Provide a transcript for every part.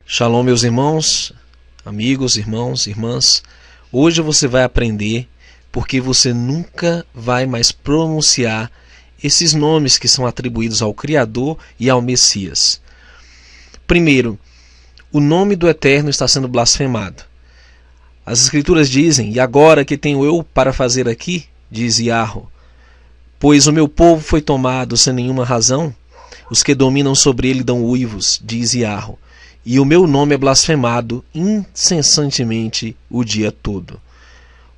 Shalom, meus irmãos, amigos, irmãos, irmãs. Hoje você vai aprender porque você nunca vai mais pronunciar esses nomes que são atribuídos ao Criador e ao Messias. Primeiro, o nome do Eterno está sendo blasfemado. As Escrituras dizem: "E agora que tenho eu para fazer aqui?", diz Yahweh, "pois o meu povo foi tomado sem nenhuma razão, os que dominam sobre ele dão uivos", diz Yahweh, "e o meu nome é blasfemado incessantemente o dia todo.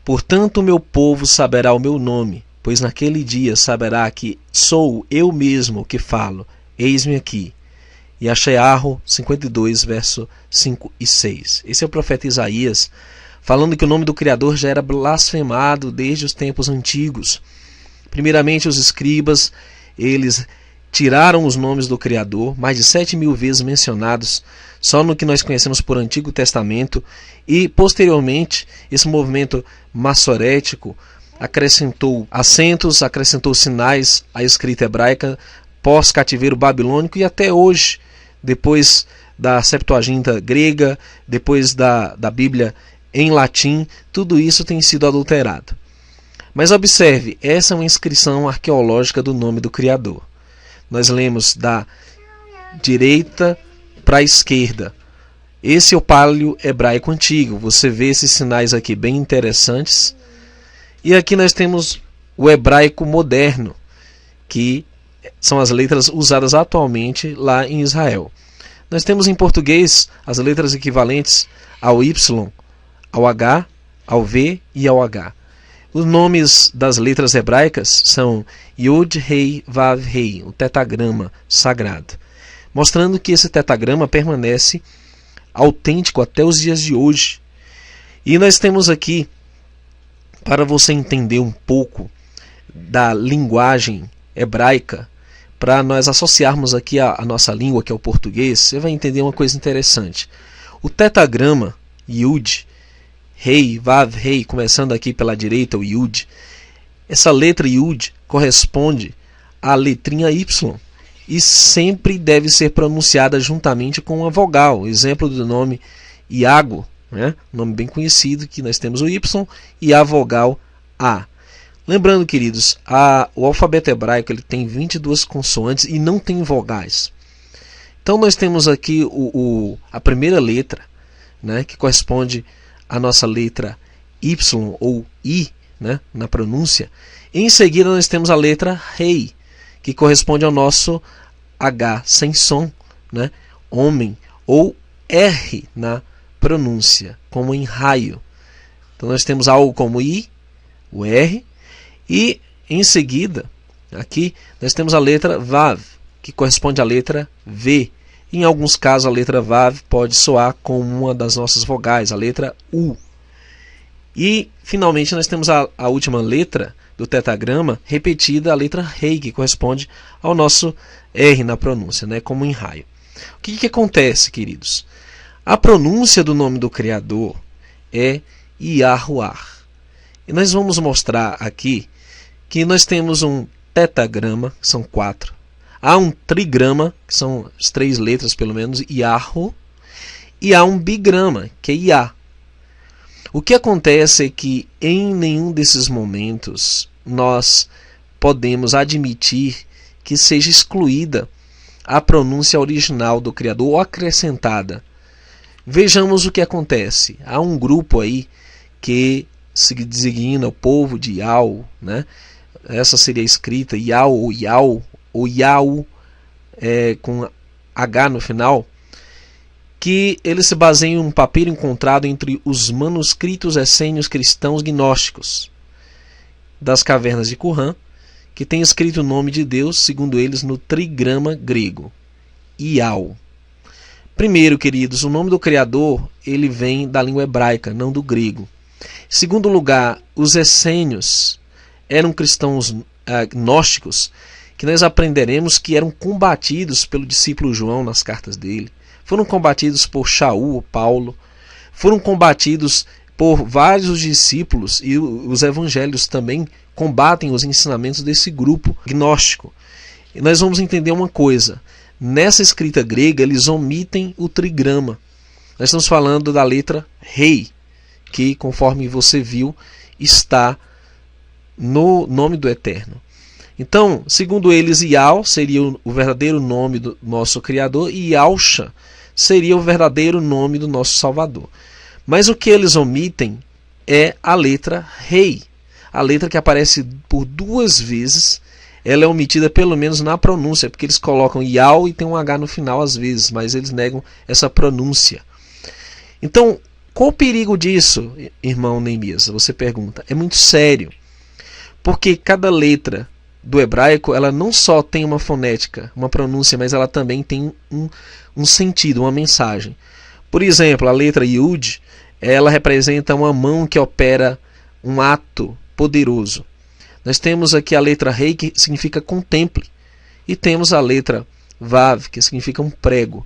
Portanto, o meu povo saberá o meu nome, pois naquele dia saberá que sou eu mesmo que falo, eis-me aqui." E Yeshayahu 52, verso 5 e 6. Esse é o profeta Isaías, falando que o nome do Criador já era blasfemado desde os tempos antigos. Primeiramente, os escribas, eles tiraram os nomes do Criador, mais de 7.000 vezes mencionados, só no que nós conhecemos por Antigo Testamento, e posteriormente esse movimento massorético acrescentou acentos, acrescentou sinais à escrita hebraica pós-cativeiro babilônico, e até hoje, depois da Septuaginta grega, depois da Bíblia em latim, tudo isso tem sido adulterado. Mas observe, essa é uma inscrição arqueológica do nome do Criador. Nós lemos da direita para a esquerda. Esse é o paleo hebraico antigo. Você vê esses sinais aqui bem interessantes. E aqui nós temos o hebraico moderno, que são as letras usadas atualmente lá em Israel. Nós temos em português as letras equivalentes ao Y, ao H, ao V e ao H. Os nomes das letras hebraicas são Yod, Rei, Vav, Rei, o tetagrama sagrado, mostrando que esse tetagrama permanece autêntico até os dias de hoje. E nós temos aqui, para você entender um pouco da linguagem hebraica, para nós associarmos aqui a nossa língua, que é o português, você vai entender uma coisa interessante. O tetagrama Yud, Rei, Vav, Rei, começando aqui pela direita, o Yud. Essa letra Yud corresponde à letrinha Y e sempre deve ser pronunciada juntamente com uma vogal. Exemplo do nome Iago, né? Nome bem conhecido, que nós temos o Y e a vogal A. Lembrando, queridos, o alfabeto hebraico ele tem 22 consoantes e não tem vogais. Então nós temos aqui a primeira letra, né, que corresponde a nossa letra Y ou I, né, na pronúncia. Em seguida nós temos a letra Rei, que corresponde ao nosso H sem som, né, homem, ou R na pronúncia, como em raio. Então nós temos algo como I, o R, e em seguida aqui nós temos a letra Vav, que corresponde à letra V. Em alguns casos a letra Vav pode soar como uma das nossas vogais, a letra U. E finalmente nós temos a última letra do tetagrama repetida, a letra Rei, que corresponde ao nosso R na pronúncia, né, como em raio. O que acontece, queridos? A pronúncia do nome do Criador é Yahuwah. E nós vamos mostrar aqui que nós temos um tetagrama, que são 4. Há um trigrama, que são as 3 letras pelo menos, Yahu, e há um bigrama, que é Yah. O que acontece é que em nenhum desses momentos nós podemos admitir que seja excluída a pronúncia original do Criador ou acrescentada. Vejamos o que acontece. Há um grupo aí que se designa o povo de Yau, né? Essa seria escrita Yau ou Yau, ou Yau com H no final, que ele se baseia em um papiro encontrado entre os manuscritos essênios cristãos gnósticos das cavernas de Qumran, que tem escrito o nome de Deus, segundo eles, no trigrama grego, Iau. Primeiro, queridos, o nome do Criador ele vem da língua hebraica, não do grego. Em segundo lugar, os essênios eram cristãos gnósticos, que nós aprenderemos que eram combatidos pelo discípulo João nas cartas dele, foram combatidos por Shaul, Paulo, foram combatidos por vários discípulos, e os evangelhos também combatem os ensinamentos desse grupo gnóstico. E nós vamos entender uma coisa: nessa escrita grega eles omitem o trigrama, nós estamos falando da letra Rei, que, conforme você viu, está no nome do Eterno. Então, segundo eles, Yal seria o verdadeiro nome do nosso Criador e Yahusha seria o verdadeiro nome do nosso Salvador. Mas o que eles omitem é a letra Rei. A letra que aparece por 2 vezes, ela é omitida pelo menos na pronúncia, porque eles colocam Yal e tem um H no final às vezes, mas eles negam essa pronúncia. Então, qual o perigo disso, irmão Neemias? Você pergunta. É muito sério, porque cada letra do hebraico, ela não só tem uma fonética, uma pronúncia, mas ela também tem um sentido, uma mensagem. Por exemplo, a letra Yud, ela representa uma mão que opera um ato poderoso. Nós temos aqui a letra Rei, que significa contemple, e temos a letra Vav, que significa um prego,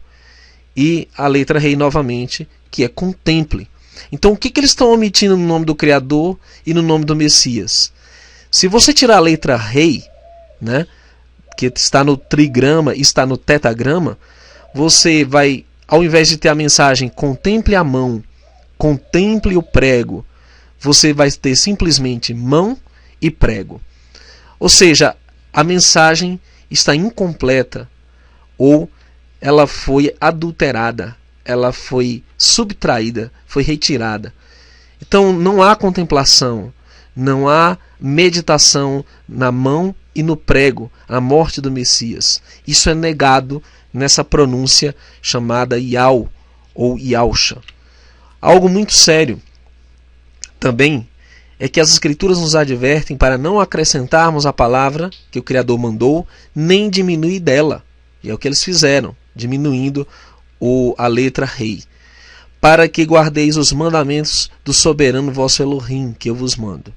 e a letra Rei novamente, que é contemple. Então, o que eles estão omitindo no nome do Criador e no nome do Messias? Se você tirar a letra Rei, né, que está no trigrama e está no tetagrama, você vai, ao invés de ter a mensagem contemple a mão, contemple o prego, você vai ter simplesmente mão e prego. Ou seja, a mensagem está incompleta, ou ela foi adulterada, ela foi subtraída, foi retirada. Então não há contemplação, não há meditação na mão e no prego, a morte do Messias. Isso é negado nessa pronúncia chamada Yal ou Yahusha. Algo muito sério também é que as Escrituras nos advertem para não acrescentarmos a palavra que o Criador mandou, nem diminuir dela. E é o que eles fizeram, diminuindo a letra Rei. Para que guardeis os mandamentos do soberano vosso Elohim, que eu vos mando.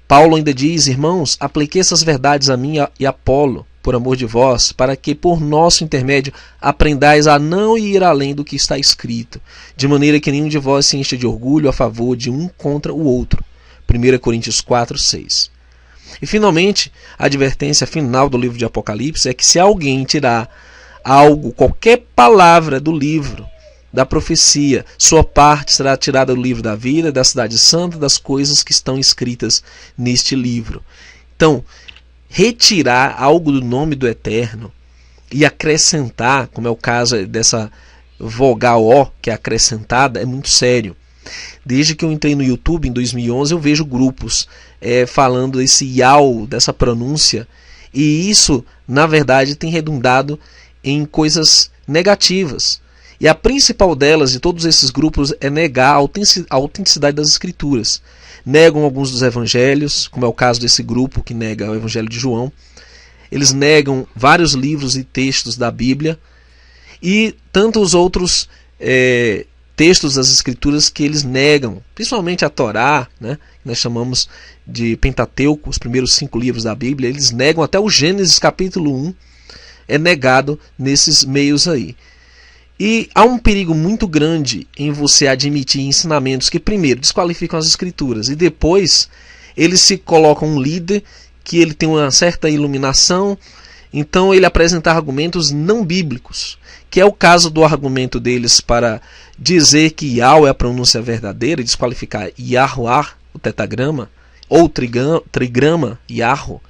Paulo ainda diz, irmãos, apliquei essas verdades a mim e a Apolo, por amor de vós, para que por nosso intermédio aprendais a não ir além do que está escrito, de maneira que nenhum de vós se encha de orgulho a favor de um contra o outro. 1 Coríntios 4, 6. E finalmente, a advertência final do livro de Apocalipse é que se alguém tirar algo, qualquer palavra do livro, da profecia, sua parte será tirada do livro da vida, da cidade santa, das coisas que estão escritas neste livro. Então, retirar algo do nome do Eterno e acrescentar, como é o caso dessa vogal O, que é acrescentada, é muito sério. Desde que eu entrei no YouTube em 2011, eu vejo grupos falando desse Yal, dessa pronúncia, e isso, na verdade, tem redundado em coisas negativas. E a principal delas, de todos esses grupos, é negar a autenticidade das Escrituras. Negam alguns dos evangelhos, como é o caso desse grupo que nega o Evangelho de João. Eles negam vários livros e textos da Bíblia e tantos outros textos das Escrituras que eles negam, principalmente a Torá, né, que nós chamamos de Pentateuco, os primeiros 5 livros da Bíblia. Eles negam até o Gênesis capítulo 1, é negado nesses meios aí. E há um perigo muito grande em você admitir ensinamentos que primeiro desqualificam as Escrituras e depois eles se colocam um líder que ele tem uma certa iluminação, então ele apresenta argumentos não bíblicos, que é o caso do argumento deles para dizer que Yal é a pronúncia verdadeira e desqualificar Yahuar, o tetagrama, ou trigrama, Yahoo,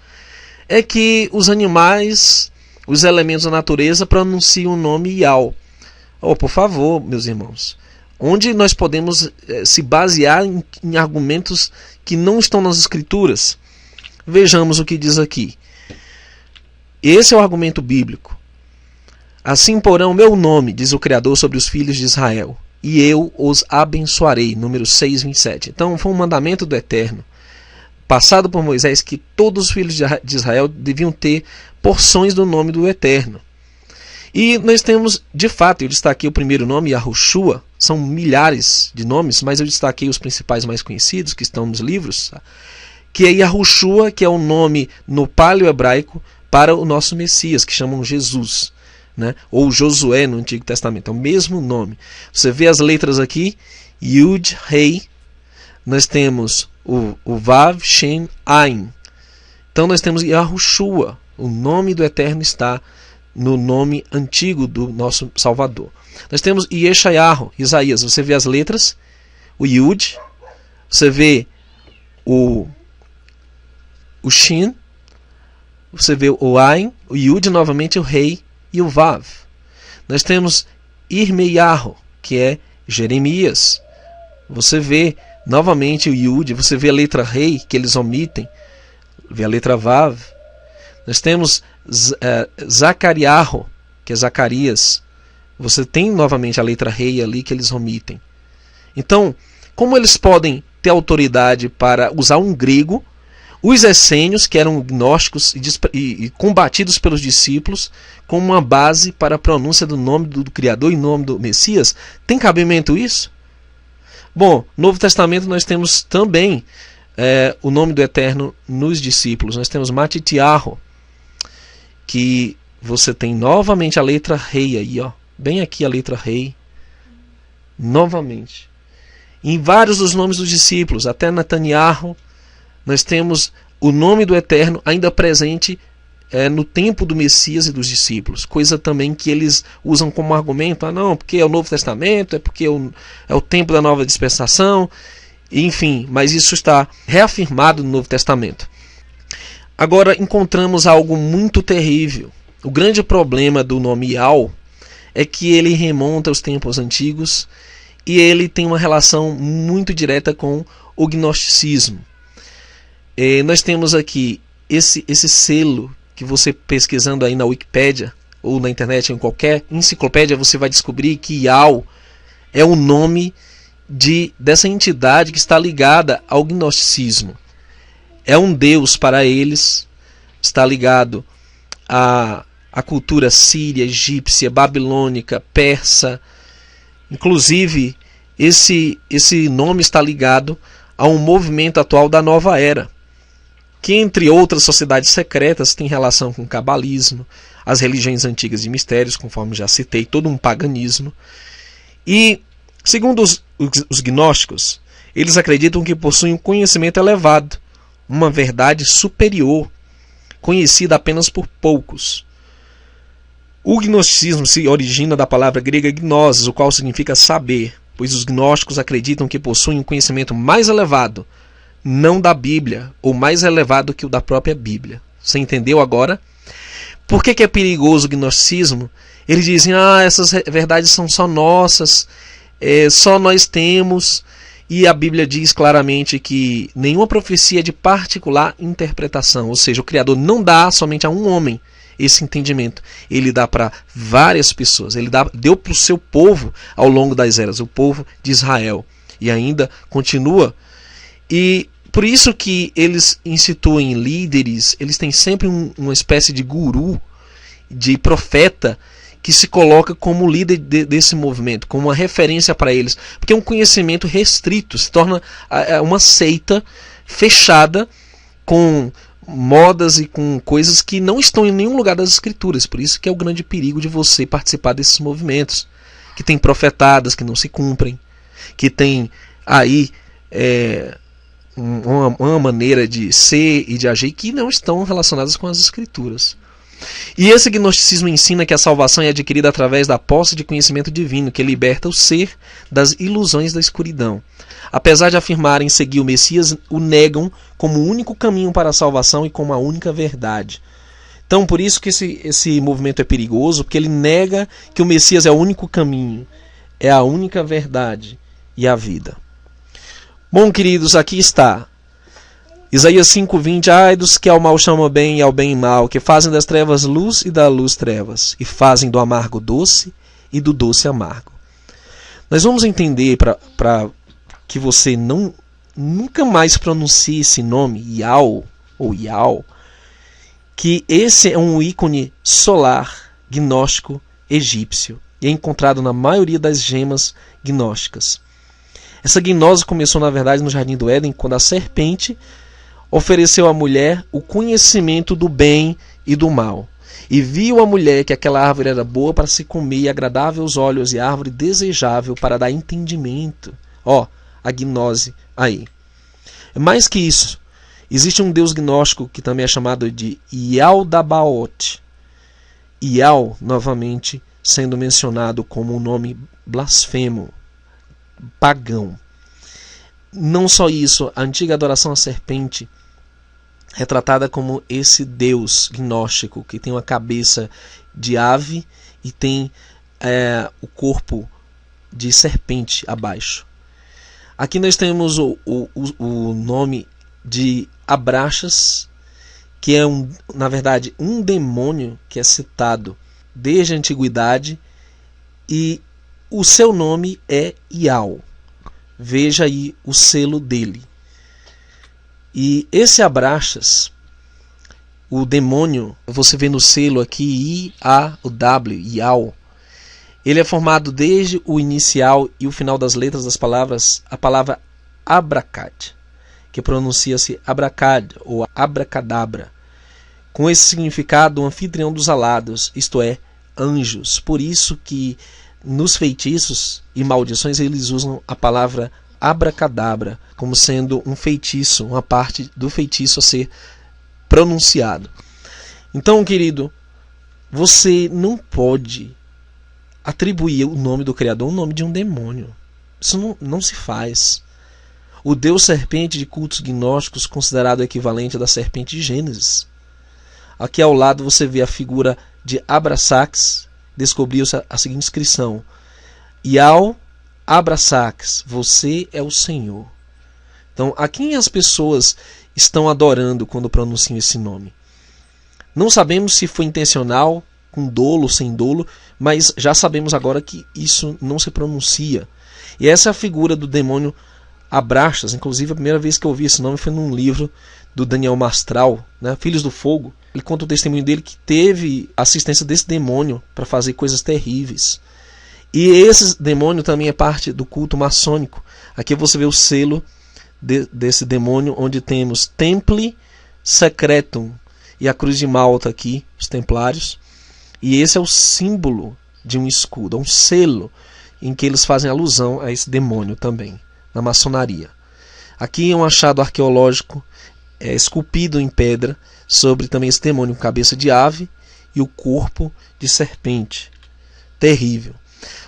é que os animais, os elementos da natureza pronunciam o nome Yal. Oh, por favor, meus irmãos, onde nós podemos se basear em argumentos que não estão nas Escrituras? Vejamos o que diz aqui. Esse é o argumento bíblico. Assim porão meu nome, diz o Criador, sobre os filhos de Israel, e eu os abençoarei. Números 6, 27. Então foi um mandamento do Eterno, passado por Moisés, que todos os filhos de Israel deviam ter porções do nome do Eterno. E nós temos, de fato, eu destaquei o primeiro nome, Yahushua, são milhares de nomes, mas eu destaquei os principais mais conhecidos, que estão nos livros, que é Yahushua, que é o nome no paleo-hebraico para o nosso Messias, que chamam Jesus, né? Ou Josué no Antigo Testamento, é o mesmo nome. Você vê as letras aqui, Yud, Rei, nós temos o Vav, Shem, Ain. Então nós temos Yahushua, o nome do Eterno está no nome antigo do nosso Salvador. Nós temos Yeshayahu, Isaías. Você vê as letras, o Yud, você vê o Shin, você vê o Ain, o Yud novamente, o Rei e o Vav. Nós temos Irmeiahu, que é Jeremias. Você vê novamente o Yud, você vê a letra Rei, que eles omitem, vê a letra Vav. Nós temos Zacariahu, que é Zacarias. Você tem novamente a letra Rei ali, que eles omitem. Então, como eles podem ter autoridade para usar um grego, os essênios, que eram gnósticos e combatidos pelos discípulos, como uma base para a pronúncia do nome do Criador e nome do Messias, tem cabimento isso? Bom, no Novo Testamento nós temos também o nome do Eterno nos discípulos. Nós temos Matitiahu, que você tem novamente a letra Rei aí, ó, bem aqui a letra Rei, novamente. Em vários dos nomes dos discípulos, até Netanyahu, nós temos o nome do Eterno ainda presente no tempo do Messias e dos discípulos. Coisa também que eles usam como argumento. Ah, não, porque é o Novo Testamento, é porque é o tempo da nova dispensação. Enfim, mas isso está reafirmado no Novo Testamento. Agora encontramos algo muito terrível. O grande problema do nome Yal é que ele remonta aos tempos antigos e ele tem uma relação muito direta com o gnosticismo. Nós temos aqui esse selo que você pesquisando aí na Wikipédia ou na internet, em qualquer enciclopédia, você vai descobrir que Yal é o nome dessa entidade que está ligada ao gnosticismo. É um deus para eles, está ligado à cultura síria, egípcia, babilônica, persa. Inclusive, esse nome está ligado a um movimento atual da Nova Era, que entre outras sociedades secretas tem relação com o cabalismo, as religiões antigas de mistérios, conforme já citei, todo um paganismo. E, segundo os gnósticos, eles acreditam que possuem um conhecimento elevado, uma verdade superior, conhecida apenas por poucos. O gnosticismo se origina da palavra grega gnosis, o qual significa saber, pois os gnósticos acreditam que possuem um conhecimento mais elevado, não da Bíblia, ou mais elevado que o da própria Bíblia. Você entendeu agora? Por que é perigoso o gnosticismo? Eles dizem, essas verdades são só nossas, só nós temos, e a Bíblia diz claramente que nenhuma profecia é de particular interpretação, ou seja, o Criador não dá somente a um homem esse entendimento, ele dá para várias pessoas, ele deu para o seu povo ao longo das eras, o povo de Israel, e ainda continua. E por isso que eles instituem líderes, eles têm sempre uma espécie de guru, de profeta, que se coloca como líder desse movimento, como uma referência para eles, porque é um conhecimento restrito, se torna uma seita fechada, com modas e com coisas que não estão em nenhum lugar das Escrituras. Por isso que é o grande perigo de você participar desses movimentos, que tem profetadas que não se cumprem, que tem aí uma maneira de ser e de agir que não estão relacionadas com as Escrituras. E esse gnosticismo ensina que a salvação é adquirida através da posse de conhecimento divino, que liberta o ser das ilusões da escuridão. Apesar de afirmarem seguir o Messias, o negam como o único caminho para a salvação e como a única verdade. Então, por isso que esse movimento é perigoso, porque ele nega que o Messias é o único caminho, é a única verdade e a vida. Bom, queridos, aqui está Isaías 5:20, ai dos que ao mal chamam bem e ao bem mal, que fazem das trevas luz e da luz trevas, e fazem do amargo doce e do doce amargo. Nós vamos entender, para que você nunca mais pronuncie esse nome, Yal ou Yal, que esse é um ícone solar gnóstico egípcio, e é encontrado na maioria das gemas gnósticas. Essa gnose começou, na verdade, no Jardim do Éden, quando a serpente ofereceu à mulher o conhecimento do bem e do mal. E viu a mulher que aquela árvore era boa para se comer, agradável aos olhos, e árvore desejável para dar entendimento. A gnose aí. Mais que isso, existe um deus gnóstico que também é chamado de Yaldabaoth, Ial, novamente, sendo mencionado como um nome blasfemo, pagão. Não só isso, a antiga adoração à serpente, retratada como esse deus gnóstico, que tem uma cabeça de ave e tem o corpo de serpente abaixo. Aqui nós temos o nome de Abraxas, que é na verdade um demônio que é citado desde a antiguidade, e o seu nome é Ial. Veja aí o selo dele. E esse Abraxas, o demônio, você vê no selo aqui I-A-W, Ial. Ele é formado desde o inicial e o final das letras das palavras, a palavra abracad, que pronuncia-se abracad ou abracadabra, com esse significado, o anfitrião dos alados, isto é, anjos. Por isso que nos feitiços e maldições eles usam a palavra abracadabra como sendo um feitiço, uma parte do feitiço a ser pronunciado. Então, querido, você não pode atribuir o nome do Criador ao nome de um demônio. Isso não se faz. O deus serpente de cultos gnósticos, considerado o equivalente da serpente de Gênesis. Aqui ao lado você vê a figura de Abrasax. Descobriu-se a seguinte inscrição: Ial Abrasax, você é o Senhor. Então, a quem as pessoas estão adorando quando pronunciam esse nome? Não sabemos se foi intencional, com dolo, sem dolo, mas já sabemos agora que isso não se pronuncia. E essa é a figura do demônio Abraxas. Inclusive, a primeira vez que eu ouvi esse nome foi num livro do Daniel Mastral, né, Filhos do Fogo. Ele conta o testemunho dele que teve assistência desse demônio para fazer coisas terríveis. E esse demônio também é parte do culto maçônico. Aqui você vê o selo desse demônio, onde temos Templi Secretum e a cruz de Malta aqui, os templários. E esse é o símbolo de um escudo, um selo em que eles fazem alusão a esse demônio também, na maçonaria. Aqui é um achado arqueológico esculpido em pedra sobre também esse demônio, cabeça de ave e o corpo de serpente. Terrível.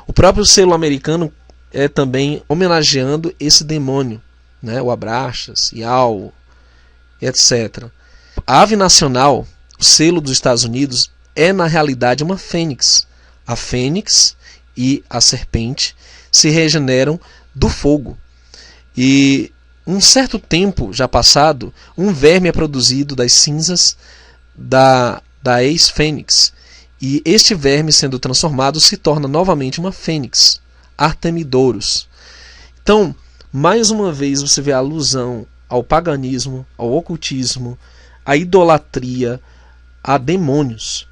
O próprio selo americano é também homenageando esse demônio, né? O Abraxas, Ial, etc. A ave nacional, o selo dos Estados Unidos, é na realidade uma fênix. A fênix e a serpente se regeneram do fogo. E um certo tempo já passado, um verme é produzido das cinzas da ex-fênix. E este verme, sendo transformado, se torna novamente uma fênix, Artemidorus. Então, mais uma vez você vê a alusão ao paganismo, ao ocultismo, à idolatria, a demônios.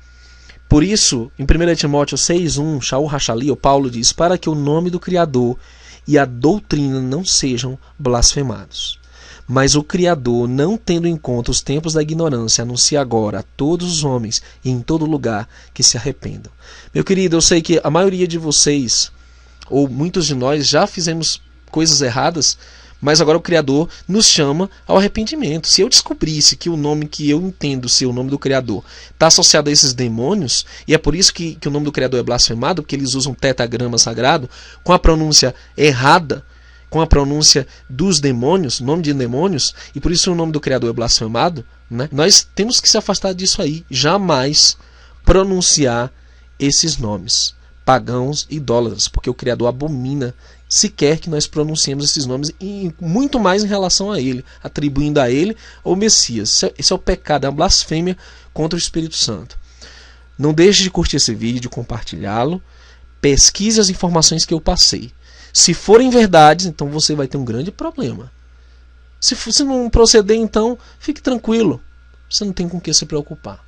Por isso, em 1 Timóteo 6,1, Shaul Hachali, o Paulo diz: para que o nome do Criador e a doutrina não sejam blasfemados. Mas o Criador, não tendo em conta os tempos da ignorância, anuncia agora a todos os homens e em todo lugar que se arrependam. Meu querido, eu sei que a maioria de vocês, ou muitos de nós, já fizemos coisas erradas, mas agora o Criador nos chama ao arrependimento. Se eu descobrisse que o nome que eu entendo ser o nome do Criador está associado a esses demônios, e é por isso que o nome do Criador é blasfemado, porque eles usam tetagrama sagrado, com a pronúncia errada, com a pronúncia dos demônios, nome de demônios, e por isso o nome do Criador é blasfemado, né? Nós temos que se afastar disso aí, jamais pronunciar esses nomes pagãos e idólatras, porque o Criador abomina sequer que nós pronunciemos esses nomes, e muito mais em relação a ele, atribuindo a ele o Messias. Esse é o pecado, é uma blasfêmia contra o Espírito Santo. Não deixe de curtir esse vídeo, de compartilhá-lo, pesquise as informações que eu passei. Se forem verdades, então você vai ter um grande problema. Se não proceder, então fique tranquilo, você não tem com o que se preocupar.